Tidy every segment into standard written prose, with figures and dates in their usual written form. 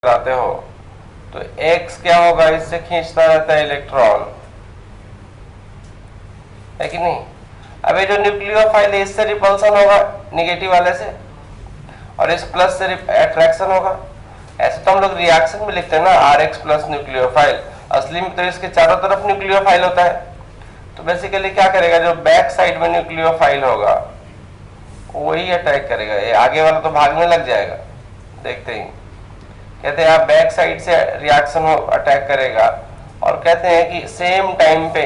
लगाते हो तो X क्या होगा, इससे खींचता रहता है इलेक्ट्रॉन, है कि नहीं। अब ये जो न्यूक्लियोफाइल है इससे रिपल्सन होगा निगेटिव वाले से, और इस प्लस से अट्रैक्शन होगा। ऐसे तो हम लोग रिएक्शन में लिखते हैं ना Rx प्लस न्यूक्लियोफाइल, असली में तो इसके चारों तरफ न्यूक्लियोफाइल होता है। तो बेसिकली क्या करेगा, जो बैक साइड में न्यूक्लियोफाइल होगा वही अटैक करेगा, ये आगे वाला तो भागने लग जाएगा देखते ही। कहते हैं आप बैक साइड से रिएक्शन अटैक करेगा, और कहते हैं कि सेम टाइम पे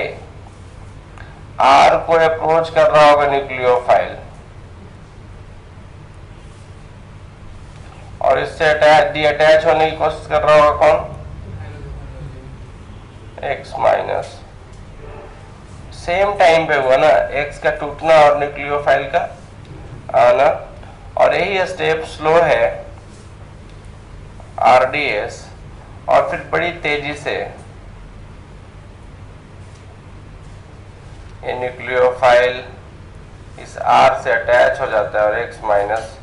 आर को अप्रोच कर रहा होगा न्यूक्लियोफाइल, और इससे अटैच होने की कोशिश कर रहा होगा कौन, एक्स माइनस। सेम टाइम पे हुआ ना एक्स का टूटना और न्यूक्लियोफाइल का आना, और यही स्टेप स्लो है आरडीएस, और फिर बड़ी तेजी से ये न्यूक्लियोफाइल इस आर से अटैच हो जाता है और एक्स माइनस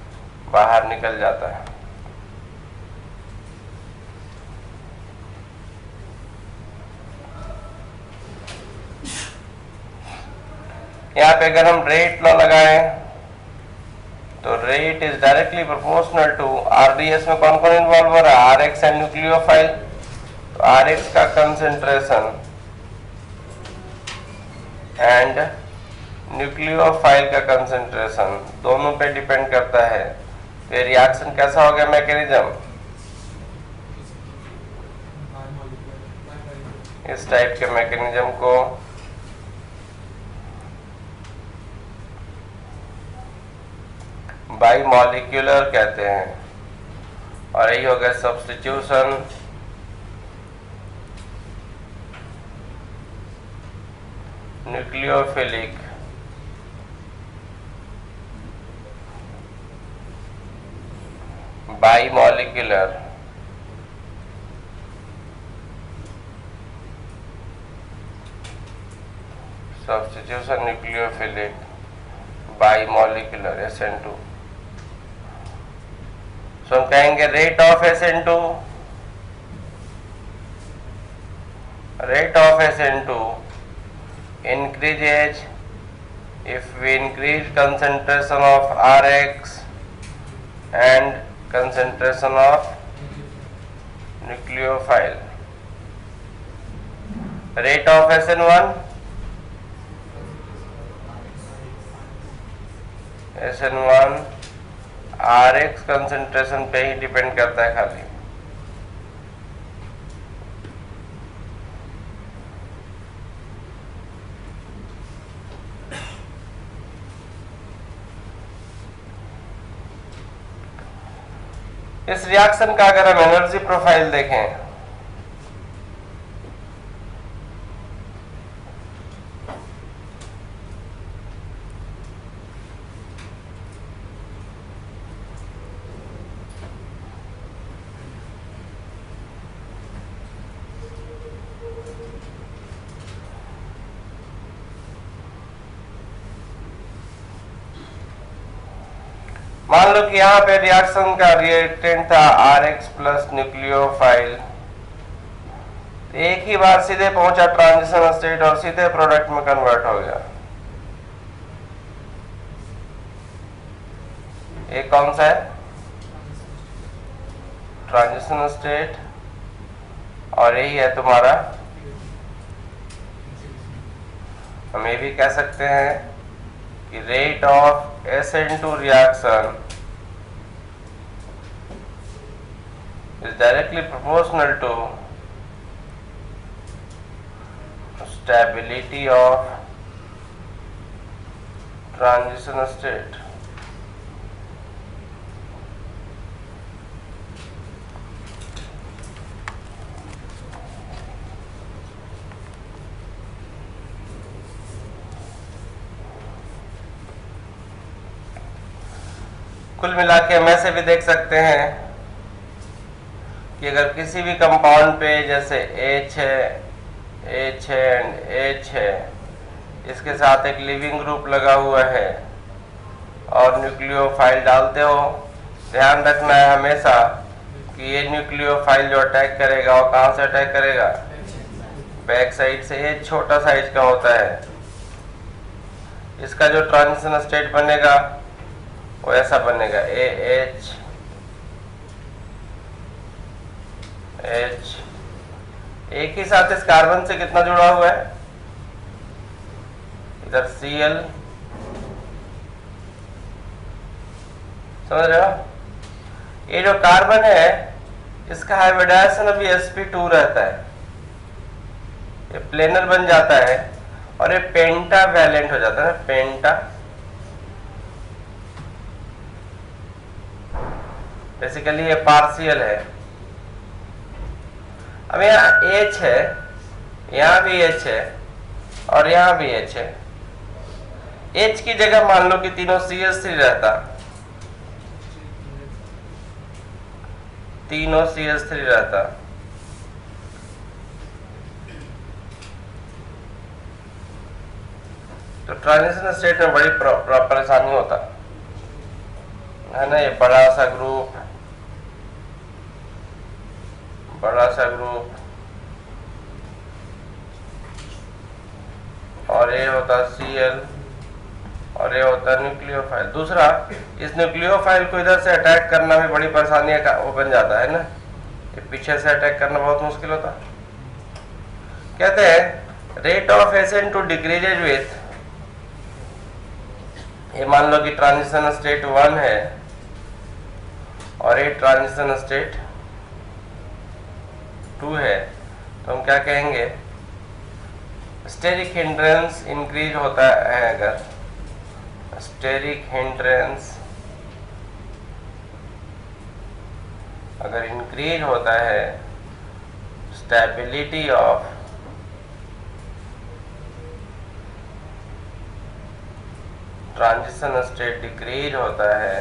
बाहर निकल जाता है। यहाँ पे अगर हम रेट लॉ लगाएं तो rate is directly proportional to RDS में कौन कौन इन्वॉल्व हो रहा है, आरएक्स एंड न्यूक्लियोफाइल। तो आरएक्स का कंसेंट्रेशन एंड न्यूक्लियोफाइल का कंसेंट्रेशन दोनों पे डिपेंड करता है। तो रिएक्शन कैसा हो गया मैकेनिज्म, इस टाइप के मैकेनिज्म को बाई मॉलिक्यूलर कहते हैं, और यही हो गया substitution nucleophilic by molecular substitution nucleophilic by molecular SN2। तो हम कहेंगे rate of SN2, rate of SN2 increases if we increase concentration of Rx and concentration of nucleophile. Rate of SN1, SN1 Rx concentration पे ही depend करता है खाली। इस reaction का अगर हम एनर्जी प्रोफाइल देखें मान लो कि यहाँ पे रिएक्शन का रिएक्टेंट था Rx प्लस न्यूक्लियोफाइल, एक ही बार सीधे पहुंचा ट्रांजिशन स्टेट और सीधे प्रोडक्ट में कन्वर्ट हो गया। एक कौन सा है, ट्रांजिशन स्टेट, और यही है तुम्हारा, हम ये भी कह सकते हैं कि rate of SN2 reaction is directly proportional to stability of transition state. कुल मिला के हम ऐसे भी देख सकते हैं कि अगर किसी भी कंपाउंड पे जैसे H है एंड H है, इसके साथ एक लिविंग ग्रुप लगा हुआ है और न्यूक्लियोफाइल डालते हो, ध्यान रखना है हमेशा कि ये न्यूक्लियोफाइल जो अटैक करेगा वो कहाँ से अटैक करेगा, बैक साइड से। ये छोटा साइज का होता है। इसका जो ट्रांजिशन स्टेट बनेगा वो ऐसा बनेगा, AH एक ही साथ इस कार्बन से कितना जुड़ा हुआ है, इधर Cl, समझ रहे हो। ये जो कार्बन है इसका हाइब्रिडाइजेशन अभी sp2 रहता है, ये प्लेनर बन जाता है और ये पेंटा वैलेंट हो जाता है ना, पेंटा। बेसिकली ये पार्शियल है। अब यहाँ H है, यहाँ भी H है और यहाँ भी H है। H की जगह मान लो कि तीनों CH3 रहता, तीनों CH3 रहता, तो ट्रांजिशन स्टेट में बड़ी परेशानी होता है ना। ये बड़ा सा ग्रुप, और ये होता Cl और ये होता न्यूक्लियोफाइल। दूसरा, इस न्यूक्लियोफाइल को इधर से अटैक करना भी बड़ी परेशानी का वो बन जाता है ना, ये पीछे से अटैक करना बहुत मुश्किल होता। कहते हैं rate of SN2 decreases with, ये मान लो कि ट्रांजिशन स्टेट 1 है और ये ट्रांजिशन स्टेट 2 है, तो हम क्या कहेंगे, स्टेरिक हिंड्रेंस इंक्रीज होता है। अगर स्टेरिक हिंड्रेंस अगर इंक्रीज होता है, stability of transition state decrease होता है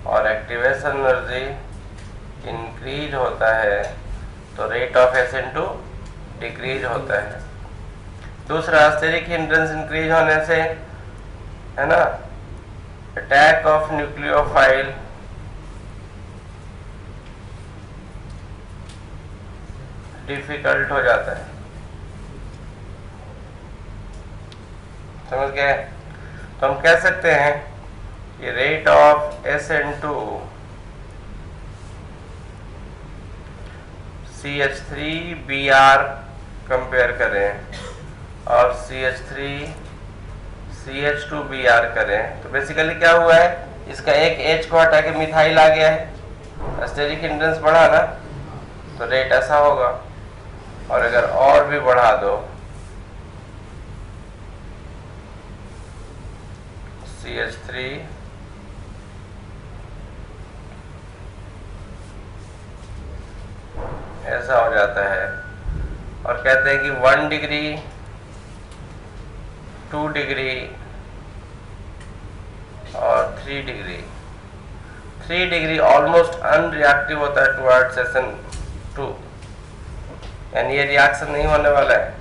और एक्टिवेशन एनर्जी इंक्रीज होता है, तो रेट ऑफ SN2 डिक्रीज होता है। दूसरा, स्टेरिक हिंड्रेंस इंक्रीज होने से है ना, अटैक ऑफ न्यूक्लियोफाइल डिफिकल्ट हो जाता है। समझ गए। तो हम कह सकते हैं कि rate of SN2 CH3Br compare करें और CH3 CH2Br करें, तो बेसिकली क्या हुआ है, इसका एक H को हटा के मिथाइल आ गया है, स्टेरिक हिंड्रेंस बढ़ा ना, तो रेट ऐसा होगा। और अगर और भी बढ़ा दो, CH3 ऐसा हो जाता है। और कहते हैं कि 1 डिग्री 2 डिग्री और 3 डिग्री, 3 डिग्री ऑलमोस्ट अनरिएक्टिव होता है टुवर्ड्स SN2, यानी ये रिएक्शन नहीं होने वाला है।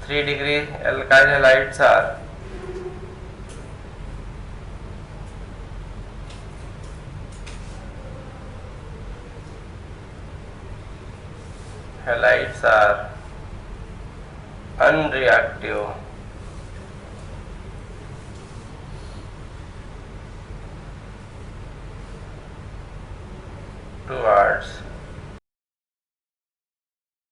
3 degree alkyl halides are unreactive